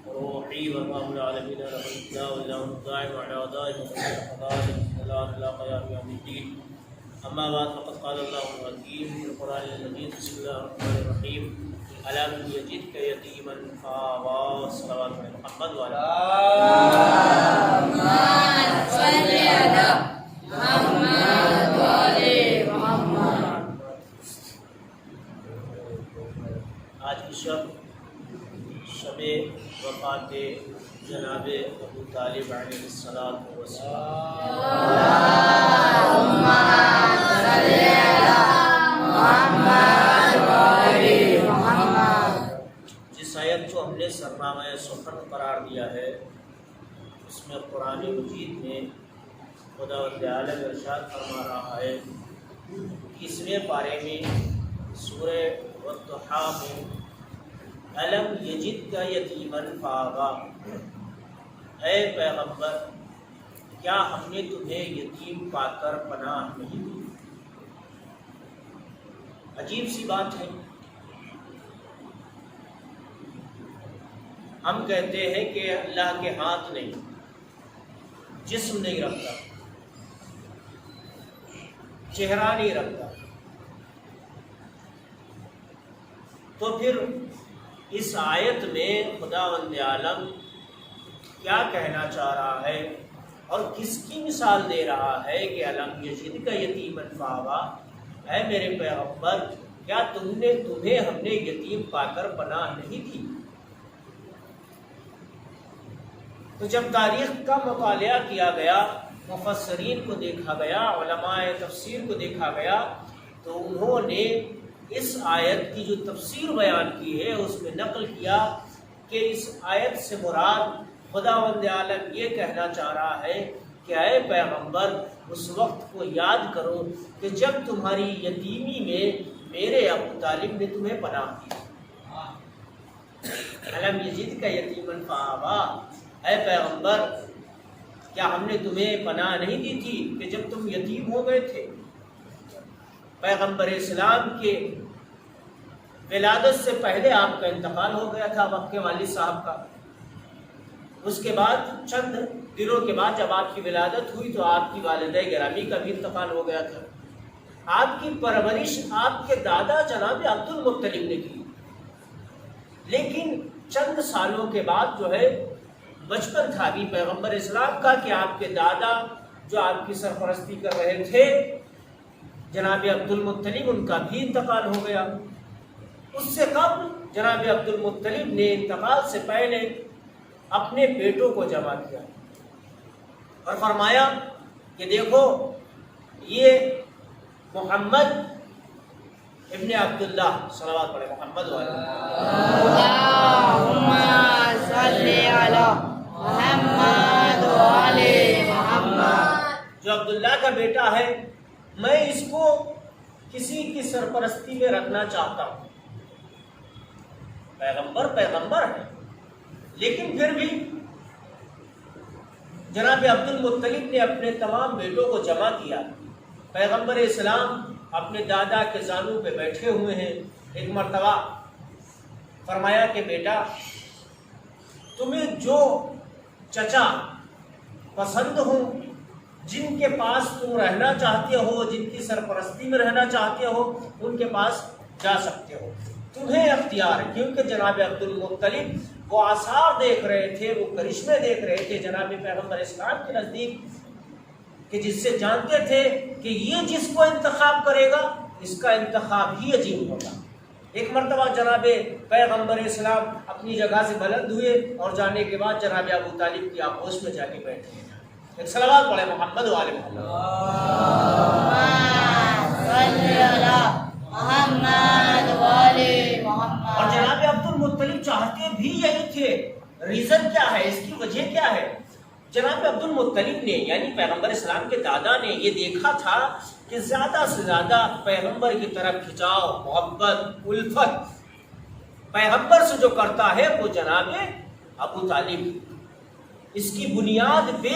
وروحي وما العالمين له الابتداء والله الداعم وعلى دائم وقضاء لا قيام يوم الدين. اما بعد فقد قال الله الحكيم في القران المجيد بسم الله الرحمن الرحيم الم يجدك يتيما فآوى صلوات علی محمد وعلى آج کی شب وفات جناب ابو طالب علیہ السلام جس آیت کو ہم نے سرنامہ سخن قرار دیا ہے اس میں قرآن مجید میں خداوند عالم ارشاد فرما رہا ہے 20ویں پارے میں سورہ والضحیٰ میں الم یجدک یتیما فآویٰ، اے پیغمبر کیا ہم نے تمہیں یتیم پا کر پناہ نہیں دی؟ عجیب سی بات ہے. ہم کہتے ہیں کہ اللہ کے ہاتھ نہیں، جسم نہیں رکھتا، چہرہ نہیں رکھتا، تو پھر اس آیت میں خداوند عالم کیا کہنا چاہ رہا ہے اور کس کی مثال دے رہا ہے کہ الم یجدک یتیما فآویٰ، اے میرے پیغمبر کیا تمہیں ہم نے یتیم پا کر پناہ نہیں دی؟ تو جب تاریخ کا مطالعہ کیا گیا، مفسرین کو دیکھا گیا، علماء تفسیر کو دیکھا گیا، تو انہوں نے اس آیت کی جو تفسیر بیان کی ہے اس میں نقل کیا کہ اس آیت سے مراد خداوند عالم یہ کہنا چاہ رہا ہے کہ اے پیغمبر اس وقت کو یاد کرو کہ جب تمہاری یتیمی میں میرے ابو طالب نے تمہیں پناہ دی. الم یجدک یتیما فآویٰ، اے پیغمبر کیا ہم نے تمہیں پناہ نہیں دی تھی کہ جب تم یتیم ہو گئے تھے؟ پیغمبر اسلام کے ولادت سے پہلے آپ کا انتقال ہو گیا تھا، آپ کے والد صاحب کا. اس کے بعد چند دنوں کے بعد جب آپ کی ولادت ہوئی تو آپ کی والدہ گرامی کا بھی انتقال ہو گیا تھا. آپ کی پرورش آپ کے دادا جناب عبد المطلب نے کی، لیکن چند سالوں کے بعد جو ہے بچپن تھا بھی پیغمبر اسلام کا کہ آپ کے دادا جو آپ کی سرپرستی کر رہے تھے جناب عبد المطلب، ان کا بھی انتقال ہو گیا. اس سے قبل جناب عبد المطلب نے انتقال سے پہلے اپنے بیٹوں کو جمع کیا اور فرمایا کہ دیکھو یہ محمد ابن عبداللہ صلوات پڑھے محمد اللہم صلی علی محمد وعلی محمد، جو عبداللہ کا بیٹا ہے میں اس کو کسی کی سرپرستی میں رکھنا چاہتا ہوں. پیغمبر ہے، لیکن پھر بھی جناب عبد المطلب نے اپنے تمام بیٹوں کو جمع کیا. پیغمبر اسلام اپنے دادا کے زانوں پہ بیٹھے ہوئے ہیں. ایک مرتبہ فرمایا کہ بیٹا تمہیں جو چچا پسند ہوں، جن کے پاس تم رہنا چاہتے ہو، جن کی سرپرستی میں رہنا چاہتے ہو، ان کے پاس جا سکتے ہو، تمہیں اختیار ہے. کیونکہ جناب عبد المطلب وہ آثار دیکھ رہے تھے، وہ کرشمے دیکھ رہے تھے جناب پیغمبر اسلام کے نزدیک، کہ جس سے جانتے تھے کہ یہ جس کو انتخاب کرے گا اس کا انتخاب ہی عجیب ہوگا. ایک مرتبہ جناب پیغمبر اسلام اپنی جگہ سے بلند ہوئے اور جانے کے بعد جناب ابو طالب کی آغوش میں جا کے بیٹھے. ایک صلوات پڑھے محمد والے محمد. اور جناب عبد المطلب چاہتے بھی یہی تھے. ریزن کیا ہے، اس کی وجہ کیا ہے؟ جناب عبد المطلب نے یعنی پیغمبر اسلام کے دادا نے یہ دیکھا تھا کہ زیادہ سے زیادہ پیغمبر کی طرف کھچاؤ، محبت، الفت پیغمبر سے جو کرتا ہے وہ جناب ابو طالب. اس کی بنیاد پہ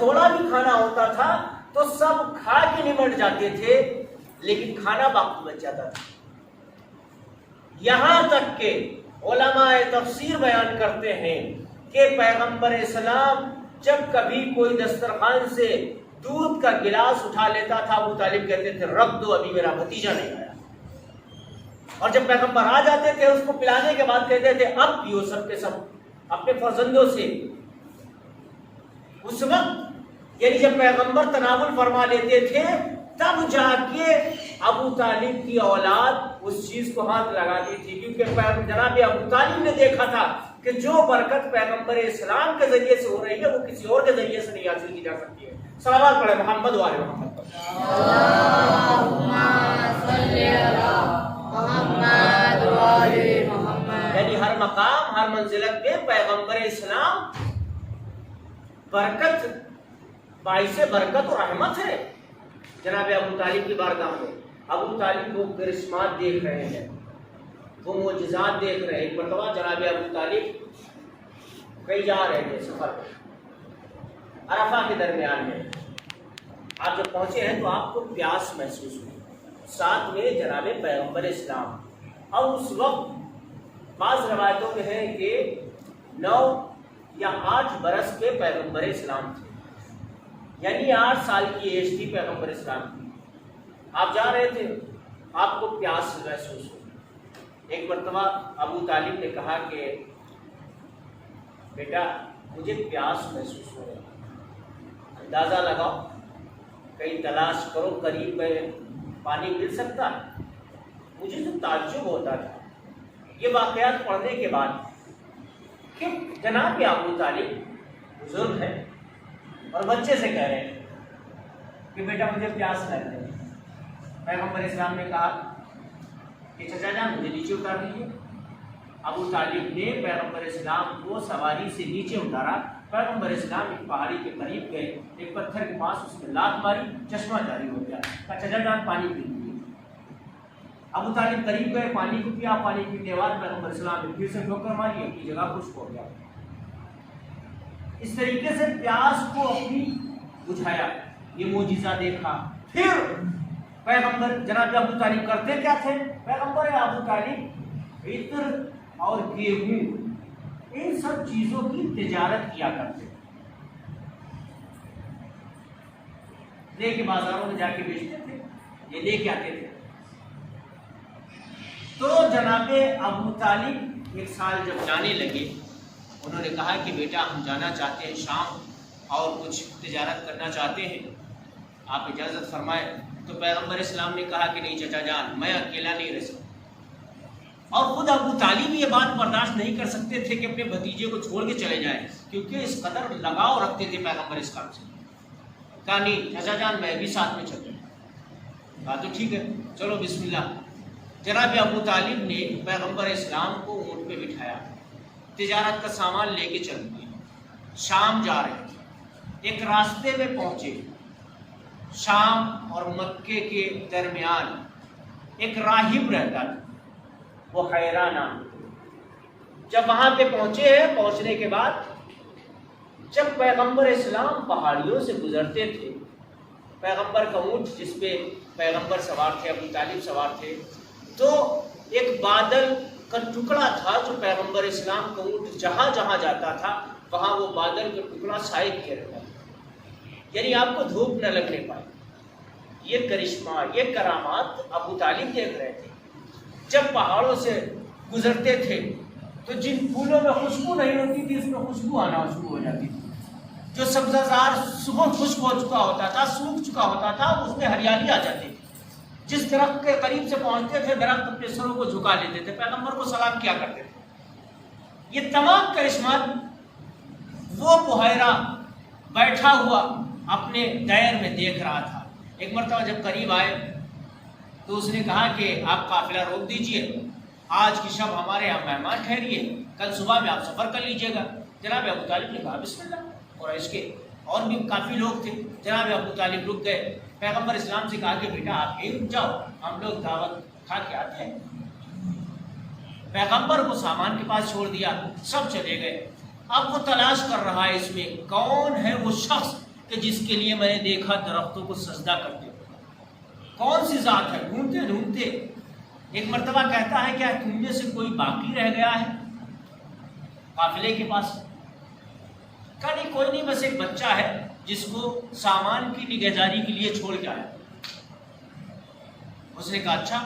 تھوڑا بھی کھانا ہوتا تھا تو سب کھا کے نمٹ جاتے تھے، لیکن کھانا باقی بچ جاتا تھا۔ یہاں تک کہ علماء تفسیر بیان کرتے ہیں کہ پیغمبر اسلام جب کبھی کوئی دسترخوان سے دودھ کا گلاس اٹھا لیتا تھا، ابو طالب کہتے تھے رکھ دو، ابھی میرا بھتیجا نہیں آیا۔ اور جب پیغمبر آ جاتے تھے اس کو پلانے کے بعد کہتے تھے اب پیو سب کے سب اپنے فرزندوں سے۔ اس وقت یعنی جب پیغمبر تناول فرما لیتے تھے تب جا کے ابو طالب کی اولاد اس چیز کو ہاتھ لگاتی تھی، کیونکہ جناب ابو طالب نے دیکھا تھا کہ جو برکت پیغمبر اسلام کے ذریعے سے ہو رہی ہے وہ کسی اور کے ذریعے سے نہیں حاصل کی جا سکتی ہے۔ صلوات پڑھے محمد و آل محمد پر۔ یعنی ہر مقام ہر منزلت پہ پیغمبر اسلام برکت، باعث برکت و رحمت ہے۔ جناب ابو طالب کی بارگاہ میں ابو طالب وہ کرشمات دیکھ رہے ہیں، وہ معجزات دیکھ رہے ہیں۔ ایک مرتبہ جناب ابو طالب کہیں جا رہے تھے سفر پہ، عرفہ کے درمیان میں آپ جب پہنچے ہیں تو آپ کو پیاس محسوس ہوئی، ساتھ میں جناب پیغمبر اسلام۔ اور اس وقت بعض روایتوں میں ہے کہ 9 یا 8 برس کے پیغمبر اسلام تھے، یعنی 8 سال کی ایج تھی پیغمبر اسلام کی۔ آپ جا رہے تھے، آپ کو پیاس محسوس ہوئی۔ ایک مرتبہ ابو طالب نے کہا کہ بیٹا مجھے پیاس محسوس ہو رہا ہے، اندازہ لگاؤ، کہیں تلاش کرو قریب میں پانی مل سکتا ہے۔ مجھے تو تعجب ہوتا تھا یہ واقعات پڑھنے کے بعد کہ جناب ابو طالب بزرگ ہیں اور بچے سے کہہ رہے ہیں کہ بیٹا مجھے پیاس لگ رہی ہے۔ پیغمبر اسلام نے کہا کہ چچا جان مجھے نیچے اتار دیجیے۔ ابو طالب نے پیغمبر اسلام کو سواری سے نیچے اتارا۔ پیغمبر اسلام ایک پہاڑی کے قریب گئے، ایک پتھر کے پاس اس نے لات ماری، چشمہ جاری ہو گیا۔ کہا چچا جان پانی پی لیجیے۔ ابو طالب قریب گئے، پانی کو پیا، پانی پینے کے بعد پیغمبر اسلام نے پھر سے ٹھوکر ماری، اپنی جگہ خشک ہو گیا۔ اس طریقے سے پیاس کو اپنی بجھایا، یہ معجزہ دیکھا۔ پھر پیغمبر جناب ابو طالب کرتے کیا تھے؟ پیغمبر ابو طالب عطر اور گیہوں ان سب چیزوں کی تجارت کیا کرتے، لے کے بازاروں میں جا کے بیچتے تھے، یہ لے کے آتے تھے۔ تو جناب ابو طالب ایک سال جب جانے لگے، انہوں نے کہا کہ بیٹا ہم جانا چاہتے ہیں شام اور کچھ تجارت کرنا چاہتے ہیں، آپ اجازت فرمائیں۔ تو پیغمبر اسلام نے کہا کہ نہیں چچا جان، میں اکیلا نہیں رہ سکتا۔ اور خود ابو طالب یہ بات برداشت نہیں کر سکتے تھے کہ اپنے بھتیجے کو چھوڑ کے چلے جائیں، کیونکہ اس قدر لگاؤ رکھتے تھے پیغمبر اسلام سے۔ کہا نہیں چچا جان میں بھی ساتھ میں چلوں۔ کہا تو ٹھیک ہے چلو بسم اللہ۔ جناب ابو طالب نے پیغمبر اسلام کو اونٹ پہ بٹھایا، تجارت کا سامان لے کے چل دیے، شام جا رہے تھے۔ ایک راستے میں پہنچے، شام اور مکے کے درمیان ایک راہب رہتا تھا، وہ حیرہ نام۔ جب وہاں پہ پہنچے ہیں، پہنچنے کے بعد جب پیغمبر اسلام پہاڑیوں سے گزرتے تھے، پیغمبر کا اونٹ جس پہ پیغمبر سوار تھے، ابو طالب سوار تھے، تو ایک بادل کا ٹکڑا تھا جو پیغمبر اسلام کا اونٹ جہاں جہاں جاتا تھا وہاں وہ بادل کا ٹکڑا سائے کیے رہتا تھا، یعنی آپ کو دھوپ نہ لگنے پائے۔ یہ کرشمہ، یہ کرامات ابو طالب دیکھ رہے تھے۔ جب پہاڑوں سے گزرتے تھے تو جن پھولوں میں خوشبو نہیں ہوتی تھی اس میں خوشبو آنا شروع ہو جاتی تھی۔ جو سبزہ زار صبح خشک ہو چکا ہوتا تھا، سوکھ چکا ہوتا تھا، اس میں ہریالی آ جاتی تھی۔ جس درخت کے قریب سے پہنچتے تھے درخت اپنے سروں کو جھکا لیتے تھے، پیغمبر کو سلام کیا کرتے تھے۔ یہ تمام کرشمات وہ بحیرہ بیٹھا ہوا اپنے دائر میں دیکھ رہا تھا۔ ایک مرتبہ جب قریب آئے تو اس نے کہا کہ آپ قافلہ روک دیجئے، آج کی شب ہمارے یہاں مہمان ٹھہریے، کل صبح میں آپ سفر کر لیجئے گا۔ جناب ابو طالب نے کہا بسم اللہ، اور اس کے اور بھی کافی لوگ تھے۔ جناب ابو طالب رک گئے، پیغمبر اسلام سے کہا کہ بیٹا آپ یہیں رک جاؤ، ہم لوگ دعوت کھا کے آتے ہیں۔ پیغمبر کو سامان کے پاس چھوڑ دیا، سب چلے گئے۔ اب وہ تلاش کر رہا ہے اس میں کون ہے وہ شخص کہ جس کے لیے میں نے دیکھا درختوں کو سجدہ کرتے ہوئے؟ کون سی ذات ہے؟ ڈھونڈتے ڈھونڈتے ایک مرتبہ کہتا ہے کیا تم میں سے کوئی باقی رہ گیا ہے قافلے کے پاس؟ کہا نہیں کوئی نہیں، بس ایک بچہ ہے جس کو سامان کی نگہداری کے لیے چھوڑ کے آیا۔ اس نے کہا اچھا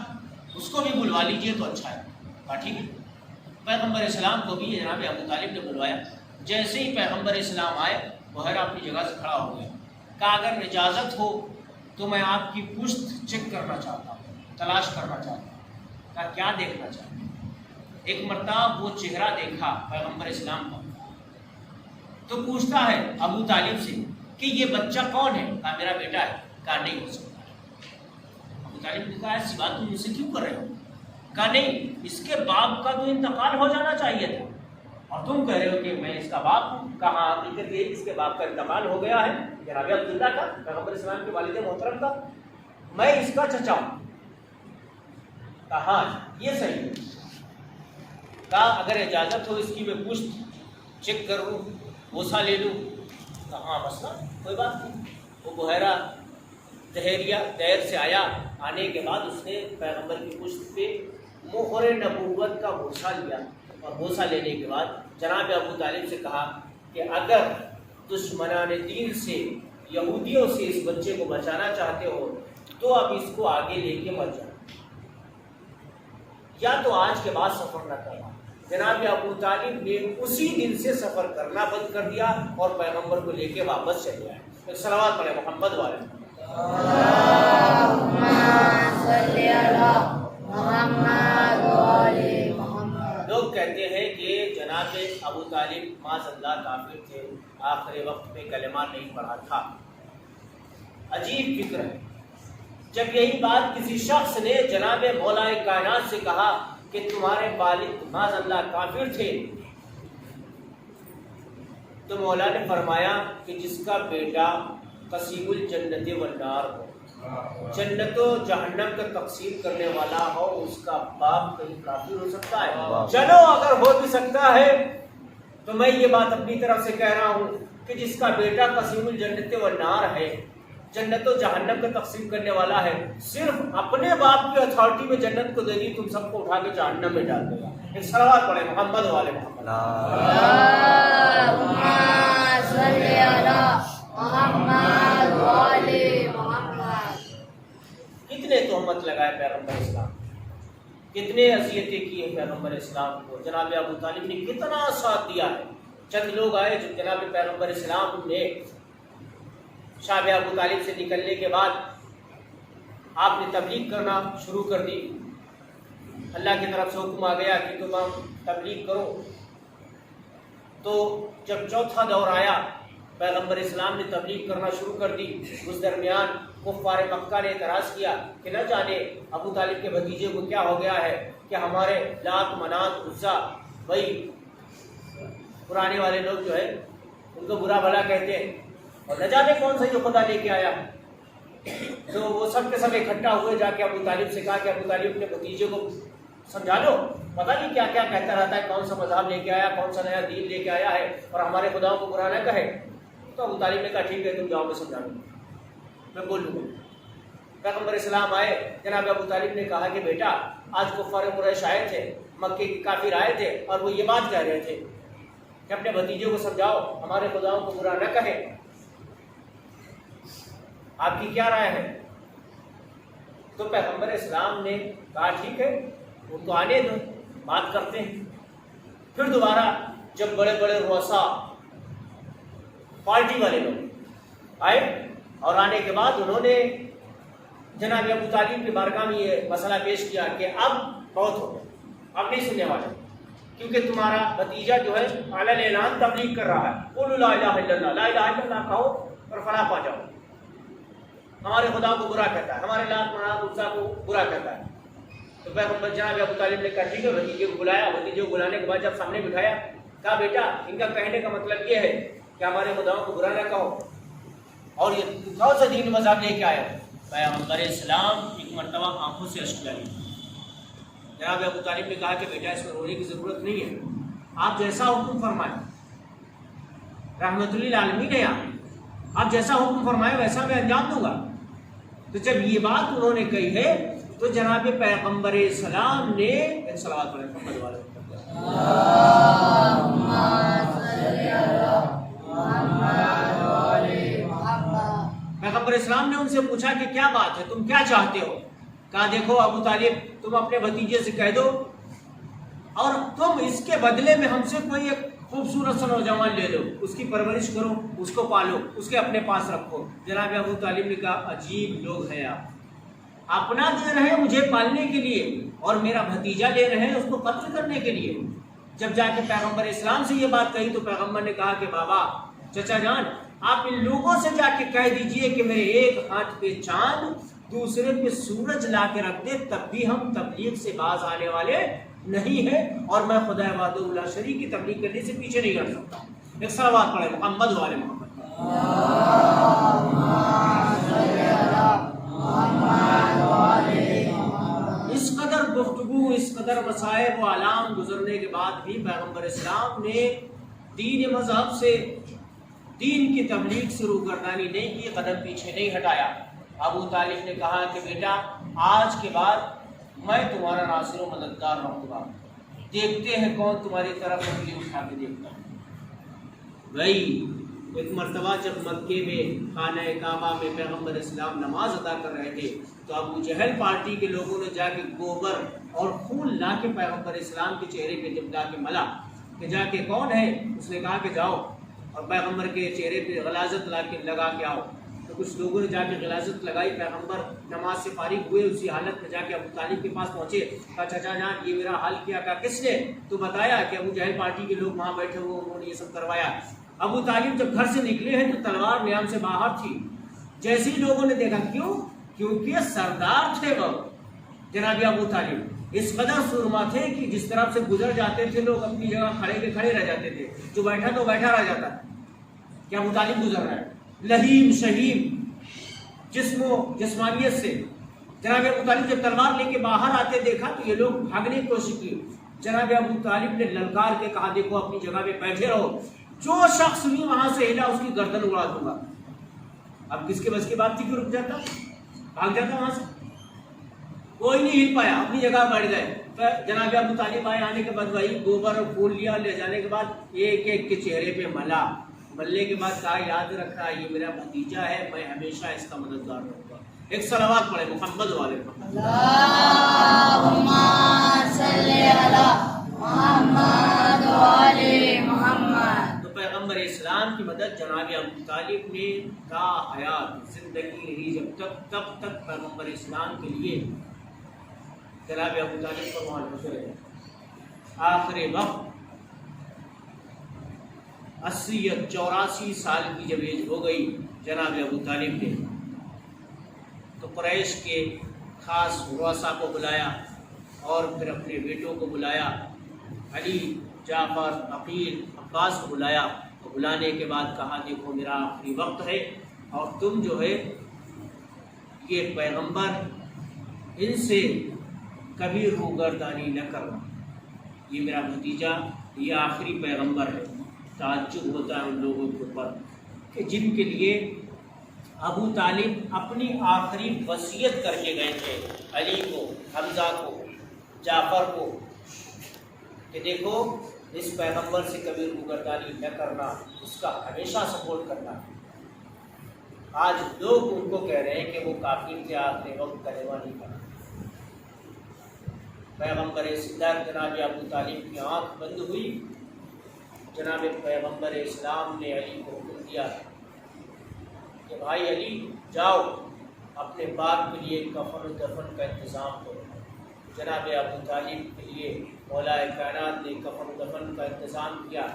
اس کو بھی بلوا لیجئے تو اچھا ہے۔ کہا ٹھیک ہے۔ پیغمبر اسلام کو بھی جناب ابو طالب نے بلوایا۔ جیسے ہی پیغمبر اسلام آئے بحیرہ اپنی جگہ سے کھڑا ہو گیا۔ کہا اگر اجازت ہو تو میں آپ کی پشت چیک کرنا چاہتا ہوں، تلاش کرنا چاہتا ہوں۔ کہا کیا دیکھنا چاہتا ہوں؟ ایک مرتبہ وہ چہرہ دیکھا پیغمبر اسلام کا، تو پوچھتا ہے ابو طالب سے کہ یہ بچہ کون ہے؟ کہا میرا بیٹا ہے۔ کہا نہیں ہو سکتا۔ ابو طالب نے کہا ایسی بات تم مجھ سے کیوں کر رہے ہو؟ کہا نہیں، اس کے باپ کا تو انتقال ہو جانا چاہیے تھا اور تم کہہ رہے ہو کہ میں اس کا باپ ہوں۔ کہا حقیقت یہ اس کے باپ کا انتقال ہو گیا ہے، جناب عبداللہ کا، پیغمبر اسلام کے والد محترم کا، میں اس کا چچا ہوں۔ کہا ہاں یہ صحیح ہے۔ کہا اگر اجازت ہو اس کی میں پشت چیک کر لوں، بوسہ لے لوں؟ کہا ہاں مسئلہ کوئی بات نہیں۔ وہ بحیرہ دیر سے آیا، آنے کے بعد اس نے پیغمبر کی پشت پہ مہر نبوت کا بوسہ لیا، اور بوسہ لینے کے بعد جناب ابو طالب سے کہا کہ اگر دشمنان دین سے، یہودیوں سے اس بچے کو بچانا چاہتے ہو تو اب اس کو آگے لے کے مت جانا، یا تو آج کے بعد سفر نہ کرنا۔ جناب ابو طالب نے اسی دن سے سفر کرنا بند کر دیا اور پیغمبر کو لے کے واپس چلے آئے۔ ایک صلوات پڑھے محمد والے۔ لوگ کہتے ہیں کہ جناب ابو طالب معاذ اللہ کافر تھے، آخری وقت میں کلمہ نہیں پڑھا تھا۔ عجیب فکر ہے۔ جب یہی بات کسی شخص نے جناب مولا کائنات سے کہا کہ تمہارے والد معاذ اللہ کافر تھے، تو مولا نے فرمایا کہ جس کا بیٹا قسیم الجنت والنار ہو، جنت و جہنم کا تقسیم کرنے والا ہو، اس کا باپ کہیں کافر ہو سکتا ہے؟ چلو اگر ہو بھی سکتا ہے تو میں یہ بات اپنی طرف سے کہہ رہا ہوں کہ جس کا بیٹا قسیم الجنت والنار ہے، جنت و جہنم کا تقسیم کرنے والا ہے، صرف اپنے باپ کی اتھارٹی میں جنت کو دے دی، تم سب کو اٹھا کے جہنم میں ڈال دے گا۔ ایک صلوات پڑھے محمد والے محمد۔ کتنے تہمت لگائے پیغمبر اسلام، کتنے اذیتیں کی ہیں پیغمبر اسلام کو، جناب ابو طالب نے کتنا ساتھ دیا ہے۔ چند لوگ آئے جو جناب پیغمبر اسلام نے شاب ابو طالب سے نکلنے کے بعد آپ نے تبلیغ کرنا شروع کر دی۔ اللہ کی طرف سے حکم آ گیا کہ تم تبلیغ کرو۔ تو جب چوتھا دور آیا، پیغمبر اسلام نے تبلیغ کرنا شروع کر دی۔ اس درمیان کفار مکہ نے اعتراض کیا کہ نہ جانے ابو طالب کے بھتیجے کو کیا ہو گیا ہے کہ ہمارے لات منات عزا، وہی پرانے والے لوگ جو ہے ان کو برا بھلا کہتے ہیں، اور نہ جانے کون سا جو خدا لے کے آیا۔ تو وہ سب کے سب اکٹھا ہوئے، جا کے ابو طالب سے کہا کہ ابو طالب اپنے بھتیجے کو سمجھا لو، پتہ نہیں کیا کیا کہتا رہتا ہے، کون سا مذہب لے کے آیا، کون سا نیا دین لے کے آیا ہے، اور ہمارے خداؤں کو برا نہ کہے۔ تو ابو طالب نے کہا ٹھیک ہے تم جاؤ، میں سمجھا لوں، میں بول لوں گا۔ پیغمبر اسلام آئے، جناب ابو طالب نے کہا کہ بیٹا آج کفار قریش آئے تھے، مکے کے کافر آئے تھے، اور وہ یہ بات کہہ رہے تھے کہ اپنے بھتیجے کو سمجھاؤ، ہمارے خداؤں کو برا نہ کہے، آپ کی کیا رائے ہے؟ تو پیغمبر اسلام نے کہا ٹھیک ہے ان کو آنے دو، بات کرتے ہیں۔ پھر دوبارہ جب بڑے بڑے رؤساء پارٹی والے لوگ آئے، اور آنے کے بعد انہوں نے جناب ابو طالب کی بارگاہ میں یہ مسئلہ پیش کیا کہ اب بہت ہو گیا، اب نہیں سننے والے، کیونکہ تمہارا بھتیجا جو ہے اعلان اعلان تبلیغ کر رہا ہے، قولوا لا الہ الا اللہ، لا الہ الا اللہ کہو اور فلاح پا جاؤ، ہمارے خدا کو برا کہتا ہے، ہمارے لات منات عزا کو برا کہتا ہے۔ تو پیغمبر جناب ابو طالب نے کہا ٹھیک ہے، بھتیجے کو بلایا، بھتیجے کو بلانے کے بعد جب سامنے بٹھایا، کہا بیٹا ان کا کہنے کا مطلب یہ ہے کہ ہمارے خداؤں کو برا نہ کہو، اور یہ کون سا دین مذہب لے کے آیا؟ پیغمبر اسلام ایک مرتبہ آنکھوں سے اشک ڈالی۔ جناب ابو طالب نے کہا کہ بیٹا اس میں رونے کی ضرورت نہیں ہے، آپ جیسا حکم فرمائیں، رحمت للعالمین ہے آپ، آپ جیسا حکم فرمائے ویسا میں انجام دوں گا۔ تو جب یہ بات انہوں نے کہی ہے تو جناب پیغمبر اسلام نے صلوات پڑھیں محمد والے پیغمبر اسلام نے ان سے پوچھا کہ کیا بات ہے، تم کیا چاہتے ہو؟ کہا دیکھو ابو طالب، تم اپنے بھتیجے سے کہہ دو اور تم اس کے بدلے میں ہم سے کوئی ایک خوبصورت سا نوجوان لے لو، اس کی پرورش کرو، اس کو پالو، اس کے اپنے پاس رکھو۔ جناب ابو طالب نے کہا عجیب لوگ ہیں آپ، اپنا دے رہے ہیں مجھے پالنے کے لیے اور میرا بھتیجا لے رہے ہیں اس کو قتل کرنے کے لیے۔ جب جا کے پیغمبر اسلام سے یہ بات کہی تو پیغمبر نے کہا کہ بابا، چچا جان، آپ ان لوگوں سے جا کے کہہ دیجئے کہ میرے ایک ہاتھ پہ چاند دوسرے پہ سورج لا کے رکھ دے، تب بھی ہم تبلیغ سے باز آنے والے نہیں ہیں، اور میں خدا وحدہ لا شریک کی تبلیغ کرنے سے پیچھے نہیں ہٹ سکتا۔ ایک صلوات پڑھے محمد والے محمد۔ اس قدر گفتگو، اس قدر مصائب و آلام گزرنے کے بعد بھی پیغمبر اسلام نے دین مذہب سے، دین کی تبلیغ سے روگردانی نہیں کی، قدم پیچھے نہیں ہٹایا۔ ابو طالب نے کہا کہ بیٹا، آج کے بعد میں تمہارا ناصر و مددگار رہوں گا، دیکھتے ہیں کون تمہاری طرف انگلی اٹھا کے دیکھتا ہے۔ بھائی ایک مرتبہ جب مکے میں خانہ کعبہ میں پیغمبر اسلام نماز ادا کر رہے تھے تو ابو جہل پارٹی کے لوگوں نے جا کے گوبر اور خون لا کے پیغمبر اسلام کے چہرے پہ جب جا کے ملا کہ جا کے کون ہے، اس نے کہا کہ جاؤ اور پیغمبر کے چہرے پہ غلاظت لا کے لگا کے آؤ۔ تو کچھ لوگوں نے جا کے غلاظت لگائی، پیغمبر نماز سے فارغ ہوئے، اسی حالت میں جا کے ابو طالب کے پاس پہنچے، کہا چچا جان یہ میرا حال کیا؟ کہا کس نے؟ تو بتایا کہ ابو جہل پارٹی کے لوگ وہاں بیٹھے ہوئے، انہوں نے یہ سب کروایا۔ ابو طالب جب گھر سے نکلے ہیں تو تلوار نیام سے باہر تھی، جیسے ہی لوگوں نے دیکھا، کیونکہ سردار تھے وہ جناب ابو طالب، اس قدر سرما تھے کہ جس طرف سے گزر جاتے تھے لوگ اپنی جگہ کھڑے کے کھڑے رہ جاتے تھے، جو بیٹھا تو بیٹھا رہ جاتا کہ ابو طالب گزر رہا ہے، لہیم شہیم جسم و جسمانیت سے۔ جناب ابو طالب جب تلوار لے کے باہر آتے دیکھا تو یہ لوگ بھاگنے کی کوشش کی، جناب ابو طالب نے للکار کے کہا دیکھو اپنی جگہ پہ بیٹھے رہو، جو شخص بھی وہاں سے ہلا اس کی گردن اڑا دوں گا۔ اب کس کے بس کی بات تھی کہ رک جاتا، بھاگ جاتا وہاں سے، کوئی نہیں ہل پایا، اپنی جگہ بیٹھ گئے۔ جناب ابو طالب آئے، آنے کے بعد وہی گوبر اور پھول لیا، لے جانے کے بعد ایک ایک کے چہرے پہ ملا، ملنے کے بعد کہا یاد رکھنا یہ میرا بھتیجا ہے، میں ہمیشہ اس کا مددگار رہوں گا۔ ایک صلوات پڑھے محمد والے محمد۔ اللہم صلی علی محمد وعلی محمد۔ تو پیغمبر اسلام کی مدد جناب ابو طالب نے تا حیات زندگی رہی جب تک، تب تک پیغمبر اسلام کے لیے جناب ابو طالب پر معلوم رہے۔ آخر وقت 80 یا 84 سال کی جب ایج ہو گئی جناب ابو طالب نے تو قریش کے خاص رؤسا کو بلایا اور پھر اپنے بیٹوں کو بلایا، علی، جعفر، عقیل، عباس کو بلایا، اور بلانے کے بعد کہا دیکھو میرا آخری وقت ہے اور تم جو ہے یہ پیغمبر ان سے کبھی روگردانی نہ کرنا، یہ میرا بھتیجا، یہ آخری پیغمبر ہے۔ تعجب ہوتا ہے ان لوگوں کے اوپر کہ جن کے لیے ابو طالب اپنی آخری وصیت کر کے گئے تھے، علی کو، حمزہ کو، جعفر کو، کہ دیکھو اس پیغمبر سے کبھی روگردانی نہ کرنا، اس کا ہمیشہ سپورٹ کرنا۔ آج لوگ ان کو کہہ رہے ہیں کہ وہ کافر تھے، آخری وقت کلمہ نہیں پڑھا۔ پیغمبر صدیق جناب ابو طالب کی آنکھ بند ہوئی، جناب پیغمبر اسلام نے علی کو حکم دیا کہ بھائی علی جاؤ اپنے باپ کے لیے کفن و دفن کا انتظام کرو۔ جناب ابو طالب کے لیے مولا کائنات نے کفن و دفن کا انتظام کیا۔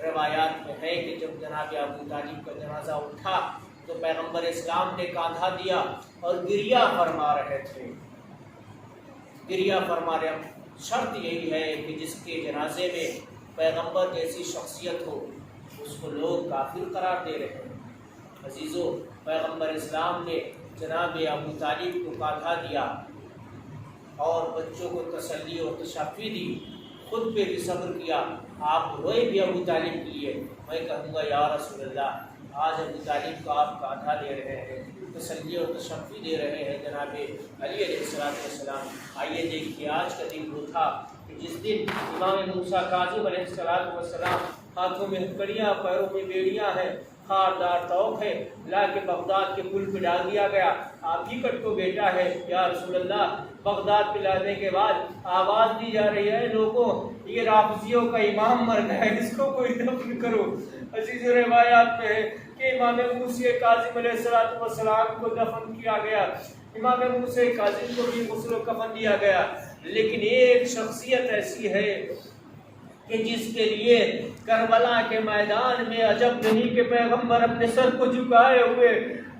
روایات میں ہے کہ جب جناب ابو طالب کا جنازہ اٹھا تو پیغمبر اسلام نے کاندھا دیا اور گریہ فرما رہے تھے، گریہ فرما رہے۔ شرط یہی ہے کہ جس کے جنازے میں پیغمبر جیسی شخصیت ہو اس کو لوگ کافر قرار دے رہے ہیں۔ عزیزو، پیغمبر اسلام نے جناب ابو طالب کو کاندھا دیا اور بچوں کو تسلی اور تشفی دی، خود پہ بھی صبر کیا۔ آپ روئے بھی ابو طالب کے لیے، میں کہوں گا یا رسول اللہ آج ابو طالب کو آپ کاٹھا دے رہے ہیں، تسلی اور تشفی دے رہے ہیں جناب علی علیہ السلام۔ آئیے دیکھیے آج کا دن وہ تھا کہ جس دن امام موسیٰ کاظم علیہ السلام ہاتھوں میں ہتھکڑیاں، پیروں میں بیڑیاں ہیں، خاردار توق ہے، لا کے بغداد کے پل پہ ڈال دیا گیا۔ آپ ہی کٹ کو بیٹا ہے یا رسول اللہ۔ بغداد پہ لانے کے بعد آواز دی جا رہی ہے، لوگوں یہ رافضیوں کا امام مر گیا ہے، اس کو کوئی دفن کرو۔ عزیز روایات میں ہے کہ امام موسیٰ کاظم علیہ السلام کو دفن کیا گیا، امام موسیٰ کاظم کو بھی غسل و کفن دیا گیا۔ لیکن ایک شخصیت ایسی ہے کہ جس کے لیے کربلا کے میدان میں عجب نہیں کہ پیغمبر اپنے سر کو جھکائے ہوئے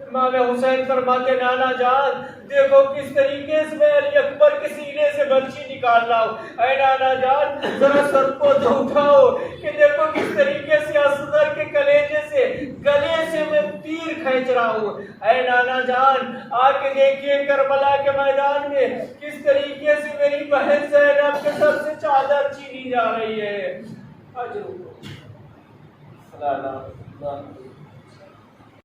امام حسین فرماتے نانا جان دیکھو کس طریقے سے میں علی اکبر کے سینے سے برچی نکال رہا ہوں، اے نانا جان ذرا سر کو تو اٹھاؤ کہ دیکھو کس طریقے سے اصغر کے کلیجے سے گلے سے میں تیر کھینچ رہا ہوں، اے نانا جان آ کے دیکھیے کربلا کے میدان میں کس طریقے سے میری بہن زینب کے سر سے چادر چھینی جا رہی ہے۔ اجر خدا اللہ